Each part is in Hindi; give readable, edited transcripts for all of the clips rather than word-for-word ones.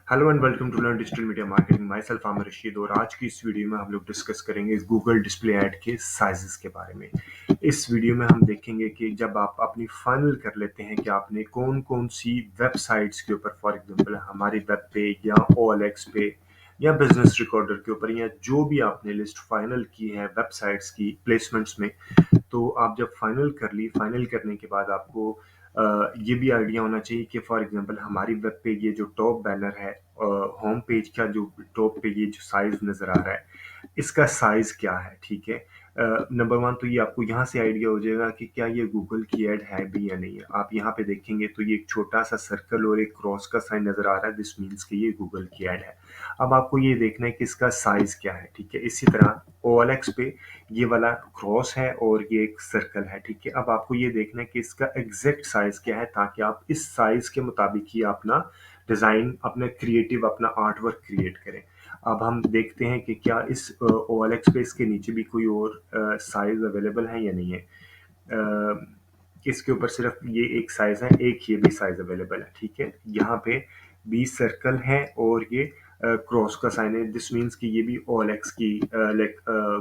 Hello and welcome to learn digital media marketing. Myself Aamir Rashid और आज की इस वीडियो में हम लोग डिस्कस करेंगे गूगल डिस्प्ले ऐड के साइजेस के बारे में। इस वीडियो में हम देखेंगे कि जब आप अपनी फाइनल कर लेते हैं कि आपने कौन कौन सी वेबसाइट्स के ऊपर, फॉर एग्जांपल हमारी वेब पे या OLX पे या बिजनेस रिकॉर्डर के ऊपर, या जो भी आपने लिस्ट फाइनल की है वेबसाइट्स की प्लेसमेंट्स में, तो आप जब फाइनल कर ली, फाइनल करने के बाद आपको ये भी आइडिया होना चाहिए कि फॉर एग्जांपल हमारी वेब पे ये जो टॉप बैनर है, होम पेज का जो टॉप पे ये जो साइज नज़र आ रहा है, इसका साइज क्या है। ठीक है, नंबर वन तो ये आपको यहाँ से आइडिया हो जाएगा कि क्या ये गूगल की ऐड है भी या नहीं है। आप यहाँ पे देखेंगे तो ये एक छोटा सा सर्कल और एक क्रॉस का साइन नज़र आ रहा है, दिस मीन्स कि ये गूगल की ऐड है। अब आपको ये देखना है कि इसका साइज क्या है। ठीक है, इसी तरह OLX पे ये वाला क्रॉस है और ये एक सर्कल है। ठीक है, अब आपको ये देखना है कि इसका एग्जैक्ट साइज क्या है, ताकि आप इस साइज के मुताबिक ही अपना डिज़ाइन, अपना क्रिएटिव, अपना आर्ट वर्क क्रिएट करें। अब हम देखते हैं कि क्या इस OLX पे इसके नीचे भी कोई और साइज अवेलेबल है या नहीं है। अ, इसके ऊपर सिर्फ ये एक साइज है, एक ये भी साइज अवेलेबल है। ठीक है, यहाँ पे 20 सर्कल है और ये क्रॉस का साइन है, दिस मीन्स कि ये भी OLX की लाइक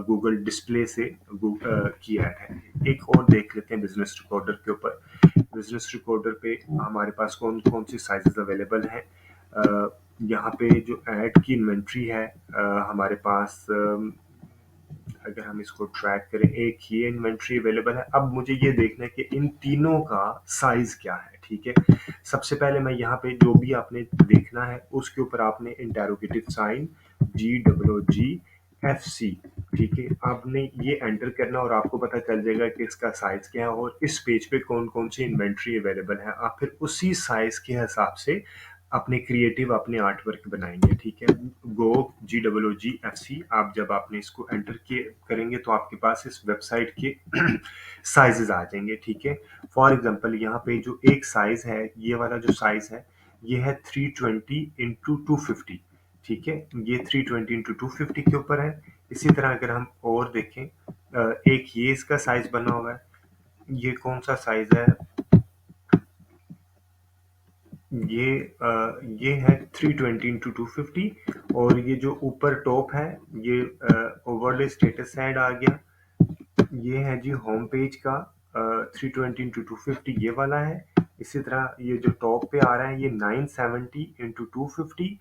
गूगल डिस्प्ले से की ऐड है। एक और देख लेते हैं बिजनेस रिकॉर्डर के ऊपर। बिजनेस रिकॉर्डर पे हमारे पास कौन कौन सी साइजेस अवेलेबल हैं। यहाँ पे जो ऐड की इन्वेंट्री है, हमारे पास अगर हम इसको ट्रैक करें, एक ये इन्वेंट्री अवेलेबल है। अब मुझे ये देखना है कि इन तीनों का साइज क्या है। ठीक है, सबसे पहले मैं यहाँ पे जो भी आपने देखना है उसके ऊपर आपने इंटेरोगेटिव साइन GOOG FC, ठीक है, आपने ये एंटर करना और आपको पता चल जाएगा कि इसका साइज क्या है और इस पेज पे कौन कौन सी इन्वेंट्री अवेलेबल है। आप फिर उसी साइज के हिसाब से अपने क्रिएटिव, अपने आर्ट वर्क बनाएंगे। ठीक है, GOOG FC, आप जब आपने इसको एंटर किए करेंगे तो आपके पास इस वेबसाइट के साइजेस आ जाएंगे। ठीक है, फॉर एग्जांपल यहाँ पे जो एक साइज है, ये वाला जो साइज है, ये है 320x250। ठीक है, ये 320x250 के ऊपर है। इसी तरह अगर हम और देखें, एक ये इसका साइज बना हुआ है, ये कौन सा साइज है, ये ये है 320x250। और ये जो ऊपर टॉप है, ये ओवरले स्टेटस ऐड आ गया। ये है जी होम पेज का 320x250, ये वाला है। इसी तरह ये जो टॉप पे आ रहा है, ये 970x250,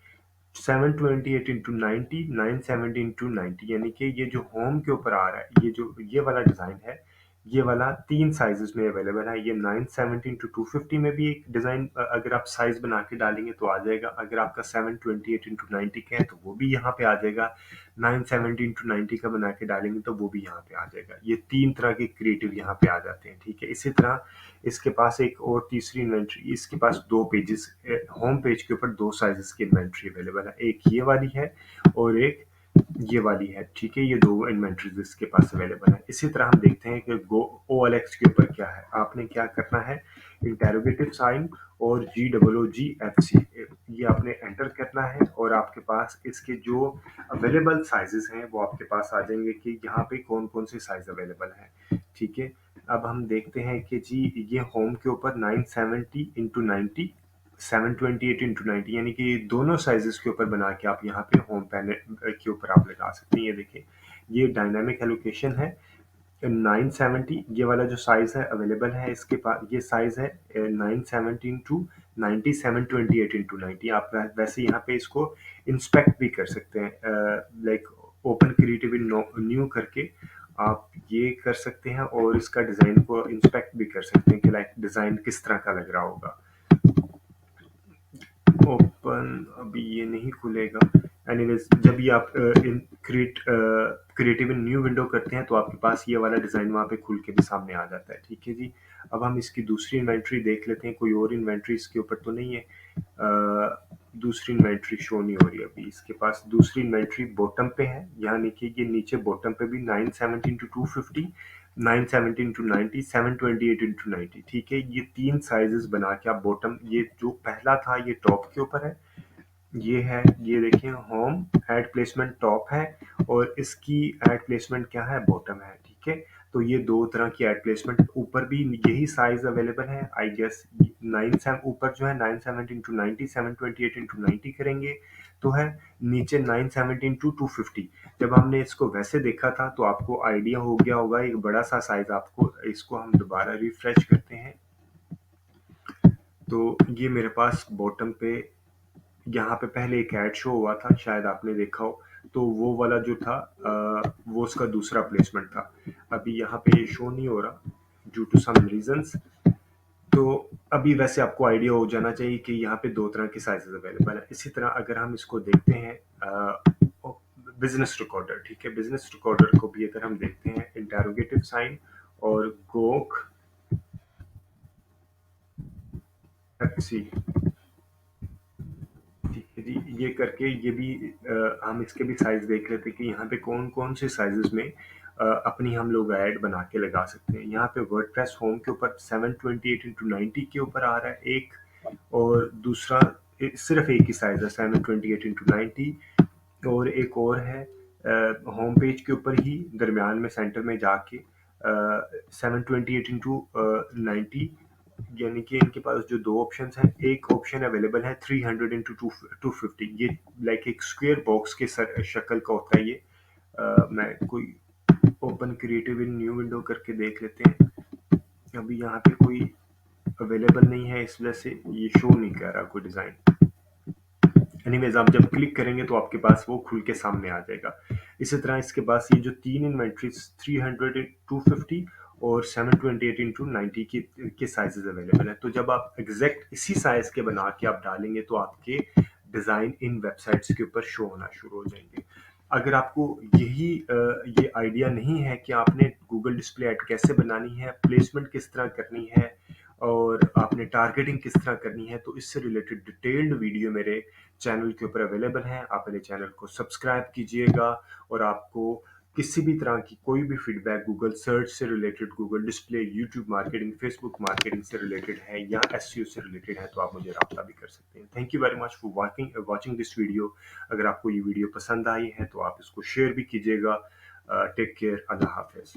728x90, 970x90, यानी कि ये जो होम के ऊपर आ रहा है, ये जो ये वाला डिज़ाइन है, ये वाला तीन साइजेस में अवेलेबल है। ये 970x250 में भी एक डिज़ाइन अगर आप साइज बना के डालेंगे तो आ जाएगा। अगर आपका 728x90 का है तो वो भी यहाँ पे आ जाएगा। 970x90 का बना के डालेंगे तो वो भी यहाँ पे आ जाएगा। ये तीन तरह के क्रिएटिव यहाँ पे आ जाते हैं। ठीक है, इसी तरह इसके पास एक और तीसरी इन्वेंट्री, इसके पास दो पेजेस, होम पेज के ऊपर दो साइजेस की इन्वेंट्री अवेलेबल है, एक ये वाली है और एक ये वाली है। ठीक है, ये दो इन्वेंट्रीज इसके पास अवेलेबल है। इसी तरह हम देखते हैं कि गो OLX के ऊपर क्या है। आपने क्या करना है, इंटेरोगेटिव साइन और GOOG FC, ये आपने एंटर करना है और आपके पास इसके जो अवेलेबल साइजेस हैं वो आपके पास आ जाएंगे कि यहाँ पे कौन कौन से साइज अवेलेबल हैं। ठीक है, अब हम देखते हैं कि जी ये होम के ऊपर 970x90, 728x90, यानी कि दोनों साइजेस के ऊपर बना के आप यहाँ पे होम पैनल के ऊपर आप लगा सकते हैं। ये देखिए, ये डायनामिक एलोकेशन है। 970 ये वाला जो साइज है अवेलेबल है, इसके पास ये साइज है 970x90, 728x90। आप वैसे यहाँ पे इसको इंस्पेक्ट भी कर सकते हैं, like open creative in new करके आप ये कर सकते हैं और इसका डिज़ाइन को इंस्पेक्ट भी कर सकते हैं कि लाइक डिज़ाइन किस तरह का लग रहा होगा। ओपन अभी ये नहीं खुलेगा। एनीवेज, जब भी आप in creative in new window करते हैं तो आपके पास ये वाला डिज़ाइन वहाँ पे खुल के भी सामने आ जाता है। ठीक है जी, अब हम इसकी दूसरी इन्वेंट्री देख लेते हैं। कोई और इन्वेंट्री इसके ऊपर तो नहीं है। दूसरी इन्वेंट्री शो नहीं हो रही अभी। इसके पास दूसरी इन्वेंट्री बॉटम पे है, यानी कि ये नीचे बॉटम पे भी 970x250, 970x90, 728x90। ठीक है, ये तीन साइजेस बना के आप बॉटम, ये जो पहला था ये टॉप के ऊपर है, ये है, ये देखिए होम एड प्लेसमेंट टॉप है और इसकी एड प्लेसमेंट क्या है, बॉटम है। ठीक है, तो ये दो तरह की एड प्लेसमेंट, ऊपर भी यही साइज अवेलेबल है आई गेस। 9 ऊपर जो है 970 इंटू 90, 728 इंटू 90 करेंगे तो है, नीचे 970 इंटू 250। जब हमने इसको वैसे देखा था तो आपको आइडिया हो गया होगा एक बड़ा सा साइज आपको। इसको हम दोबारा रिफ्रेश करते हैं तो ये मेरे पास बॉटम पे यहाँ पे पहले एक ऐड शो हुआ था, शायद आपने देखा हो। तो वो वाला जो था वो उसका दूसरा प्लेसमेंट था। अभी यहाँ पे ये शो नहीं हो रहा ड्यू टू सम रीजंस। तो अभी वैसे आपको आइडिया हो जाना चाहिए कि यहाँ पे दो तरह के साइजेस अवेलेबल है। इसी तरह अगर हम इसको देखते हैं बिजनेस रिकॉर्डर, ठीक है, बिजनेस रिकॉर्डर को भी अगर हम देखते हैं इंटेरोगेटिव साइन और गोक एफसी, ठीक है जी, ये करके ये भी हम इसके भी साइज देख लेते हैं कि यहाँ पे कौन कौन से साइजेस में अपनी हम लोग ऐड बना के लगा सकते हैं। यहाँ पे वर्डप्रेस होम के ऊपर 728 इंटू 90 के ऊपर आ रहा है एक, और दूसरा सिर्फ एक ही साइज है 728 इंटू 90, और एक और है होम पेज के ऊपर ही दरमियान में सेंटर में जाके 728 इंटू 90, यानी कि इनके पास जो दो ऑप्शंस हैं, एक ऑप्शन अवेलेबल है 300 इंटू 250। ये लाइक एक स्क्वायर बॉक्स के शक्ल का होता है ये। मैं कोई open creative in new window करके देख लेते हैं। अभी यहाँ पे कोई अवेलेबल नहीं है, इस वजह से ये शो नहीं कर रहा कोई डिज़ाइन। एनीवेज आप जब क्लिक करेंगे तो आपके पास वो खुल के सामने आ जाएगा। इसी तरह इसके पास ये जो तीन इन्वेंट्रीज 300 250 और 728 इंटू 90 के साइजेस अवेलेबल है। तो जब आप एग्जैक्ट इसी साइज के बना के आप डालेंगे तो आपके डिज़ाइन इन वेबसाइट्स के ऊपर शो होना शुरू हो जाएंगे। अगर आपको ये आइडिया नहीं है कि आपने गूगल डिस्प्ले ऐड कैसे बनानी है, प्लेसमेंट किस तरह करनी है और आपने टारगेटिंग किस तरह करनी है, तो इससे रिलेटेड डिटेल्ड वीडियो मेरे चैनल के ऊपर अवेलेबल हैं। आप मेरे चैनल को सब्सक्राइब कीजिएगा, और आपको किसी भी तरह की कोई भी फीडबैक गूगल सर्च से related, Google display, YouTube marketing, Facebook marketing से रिलेटेड है या एसईओ से रिलेटेड है तो आप मुझे राब्ता भी कर सकते हैं। Thank you very much for watching this video. अगर आपको ये वीडियो पसंद आई है तो आप इसको शेयर भी कीजिएगा। टेक केयर, अल्लाह हाफिज।